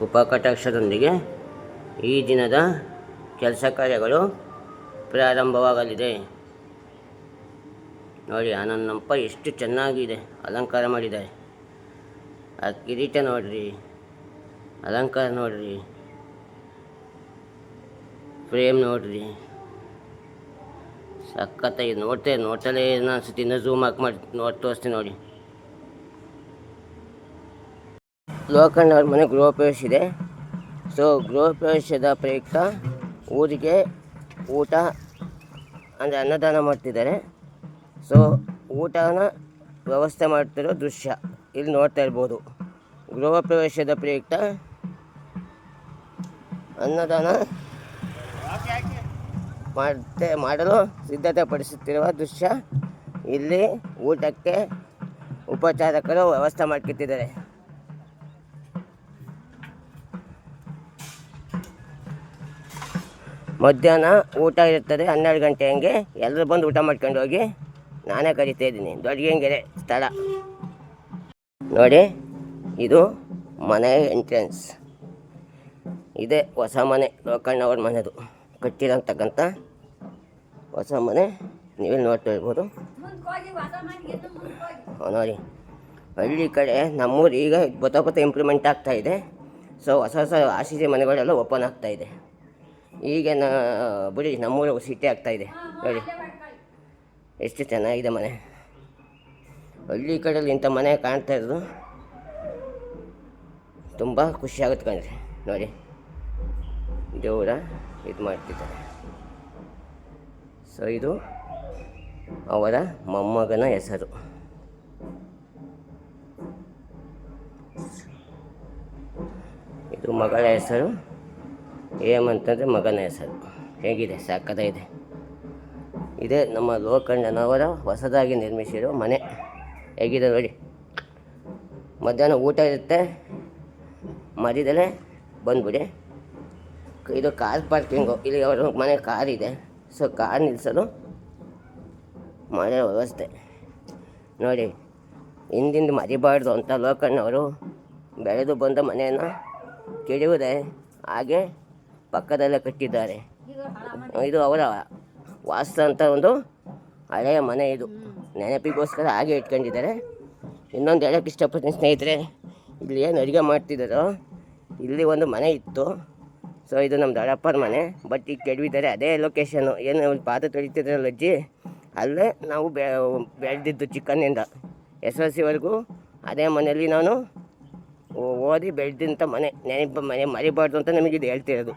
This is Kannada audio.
ಕೃಪಾಕಟಾಕ್ಷದೊಂದಿಗೆ ಈ ದಿನದ ಕೆಲಸ ಕಾರ್ಯಗಳು ಪ್ರಾರಂಭವಾಗಲಿದೆ. ನೋಡಿ ಆನಂದಪ್ಪ ಎಷ್ಟು ಚೆನ್ನಾಗಿದೆ ಅಲಂಕಾರ ಮಾಡಿದ್ದಾರೆ. ಆ ಕಿರೀಟ ನೋಡ್ರಿ, ಅಲಂಕಾರ ನೋಡ್ರಿ, ಫ್ರೇಮ್ ನೋಡ್ರಿ, ಸಖತ್ತಾಗಿ ನೋಡ್ತಲೇ ಅನಿಸುತ್ತೆ. ಇನ್ನೂ ಝೂಮ್ ಹಾಕಿ ಮಾಡಿ ತೋರಿಸ್ತೀನಿ ನೋಡಿ. ಲೋಕಣ್ಣ ಅವ್ರ ಮನೆ ಗೃಹ ಪ್ರವೇಶ ಇದೆ. ಸೊ ಗೃಹ ಪ್ರವೇಶದ ಪ್ರಯುಕ್ತ ಊರಿಗೆ ಊಟ ಅಂದರೆ ಅನ್ನದಾನ ಮಾಡ್ತಿದ್ದಾರೆ. ಸೊ ಊಟನ ವ್ಯವಸ್ಥೆ ಮಾಡ್ತಿರೋ ದೃಶ್ಯ ಇಲ್ಲಿ ನೋಡ್ತಾ ಇರ್ಬೋದು. ಗೃಹ ಪ್ರವೇಶದ ಪ್ರಯುಕ್ತ ಅನ್ನದಾನ ಮಾಡಲು ಸಿದ್ಧತೆ ಪಡಿಸುತ್ತಿರುವ ದೃಶ್ಯ. ಇಲ್ಲಿ ಊಟಕ್ಕೆ ಉಪಚಾರಕರು ವ್ಯವಸ್ಥೆ ಮಾಡ್ತಿದ್ದಾರೆ. ಮಧ್ಯಾಹ್ನ ಊಟ ಇರುತ್ತದೆ 12 ಗಂಟೆ ಹಂಗೆ. ಎಲ್ಲರೂ ಬಂದು ಊಟ ಮಾಡ್ಕೊಂಡು ಹೋಗಿ. ನಾನೇ ಕರಿತಾ ಇದ್ದೀನಿ. ದೊಡ್ಡಗೆರೆ ಸ್ಥಳ ನೋಡಿ. ಇದು ಮನೆ ಎಂಟ್ರೆನ್ಸ್. ಇದೇ ಹೊಸ ಮನೆ, ಲೋಕಣ್ಣವ್ರ ಮನೆದು ಕಟ್ಟಿರೋಂತಕ್ಕಂಥ ಹೊಸ ಮನೆ. ನೀವೇ ನೋಡ್ತಾ ಇರ್ಬೋದು ನೋಡಿ. ಹಳ್ಳಿ ಕಡೆ ನಮ್ಮೂರು ಈಗ ಬತ್ತ ಇಂಪ್ರೂವ್ಮೆಂಟ್ ಆಗ್ತಾಯಿದೆ. ಸೊ ಹೊಸ ಆರ್.ಸಿ.ಸಿ ಮನೆಗಳೆಲ್ಲ ಓಪನ್ ಆಗ್ತಾಯಿದೆ. ಈಗ ಬಿಡಿ ನಮ್ಮೂರು ಸಿಟಿ ಆಗ್ತಾಯಿದೆ ನೋಡಿ. ಎಷ್ಟು ಚೆನ್ನಾಗಿದೆ ಮನೆ. ಹಳ್ಳಿ ಕಡೆಯಲ್ಲಿ ಇಂಥ ಮನೆ ಕಾಣ್ತಾ ಇರೋದು ತುಂಬ ಖುಷಿಯಾಗುತ್ತೆ ಕಣ್ರಿ. ನೋಡಿ ದೇವರ ಇದು ಮಾಡ್ತಿದ್ದಾರೆ. ಸೊ ಇದು ಅವರ ಮೊಮ್ಮಗನ ಹೆಸರು. ಇದು ಮಗಳ ಹೆಸರು. ಏಮಂತಂದರೆ ಮಗನ ಹೆಸರು. ಹೇಗಿದೆ, ಸಾಕದಾಗಿದೆ. ಇದೇ ನಮ್ಮ ಲೋಕಣ್ಣನವರ ಹೊಸದಾಗಿ ನಿರ್ಮಿಸಿರೋ ಮನೆ. ಹೇಗಿದೆ ನೋಡಿ. ಮಧ್ಯಾಹ್ನ ಊಟ ಇರುತ್ತೆ. ಮಧ್ಯದಲ್ಲೇ ಬಂದ್ಬಿಡಿ. ಇದು ಕಾರ್ ಪಾರ್ಕಿಂಗು. ಇಲ್ಲಿ ಅವರು ಮನೆ ಕಾರ್ ಇದೆ. ಸೊ ಕಾರ್ ನಿಲ್ಲಿಸಲು ಮಾಡೋ ವ್ಯವಸ್ಥೆ ನೋಡಿ. ಹಿಂದಿಂದ ಮರಿಬಾರ್ದು ಅಂತ ಲೋಕಣ್ಣವರು ಬೆಳೆದು ಬಂದ ಮನೆಯನ್ನು ಕೆಡವುದೇ ಹಾಗೆ ಪಕ್ಕದಲ್ಲೇ ಕಟ್ಟಿದ್ದಾರೆ. ಇದು ಅವರ ವಾಸ ಅಂತ ಒಂದು ಹಳೆಯ ಮನೆ. ಇದು ನೆನಪಿಗೋಸ್ಕರ ಹಾಗೆ ಇಟ್ಕೊಂಡಿದ್ದಾರೆ. ಇನ್ನೊಂದು ಹೇಳೋಕ್ಕೆ ಇಷ್ಟಪಡ್ತೀನಿ ಸ್ನೇಹಿತರೆ, ಇಲ್ಲಿ ಏನು ಅಡುಗೆ ಮಾಡ್ತಿದ್ದಾರೋ ಇಲ್ಲಿ ಒಂದು ಮನೆ ಇತ್ತು. ಸೊ ಇದು ನಮ್ಮ ದೊಡ್ಡಪ್ಪನ ಮನೆ. ಬಟ್ ಈಗ ಕೆಡವಿದ್ದಾರೆ. ಅದೇ ಲೊಕೇಶನ್ನು ಏನು ಪಾದ ತೊಳಿತಿದ್ರಲ್ಲ ಅಜ್ಜಿ, ಅಲ್ಲೇ ನಾವು ಬೆಳೆದಿದ್ದು ಚಿಕ್ಕನ್ನಿಂದ SLC ಅದೇ ಮನೆಯಲ್ಲಿ ನಾನು ಓದಿ ಬೆಳೆದಂಥ ಮನೆ. ಮನೆ ಮರಿಬಾರ್ದು ಅಂತ ನಮಗಿದು ಹೇಳ್ತಿರೋದು.